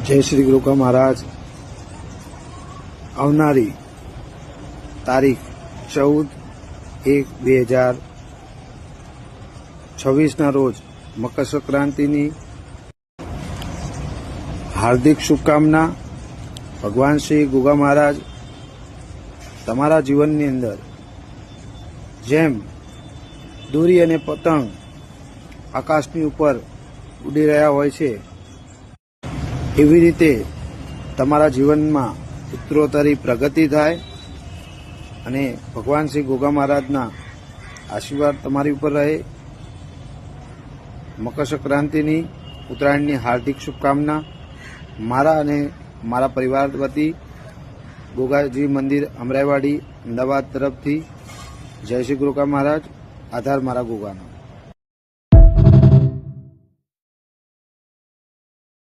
જય શ્રી ગુરુકા મહારાજ. આવનારી તારીખ 14/1/2026 રોજ મકર સંક્રાંતિની હાર્દિક શુભકામના. ભગવાન શ્રી ગુગા મહારાજ તમારા જીવનની અંદર જેમ દોરી અને પતંગ આકાશની ઉપર ઉડી રહ્યા હોય છે, એવી રીતે તમારા જીવનમાં ઉત્તરોત્તરી પ્રગતિ થાય અને ભગવાન શ્રી ગોગા મહારાજના આશીર્વાદ તમારી ઉપર રહે. મકર સંક્રાંતિની ઉત્તરાયણની હાર્દિક શુભકામના મારા અને મારા પરિવાર વતી ગોગાજી મંદિર અમરાઈવાડી અમદાવાદ તરફથી. જય શ્રી ગોગા મહારાજ. આધાર મારા ગોગાનો.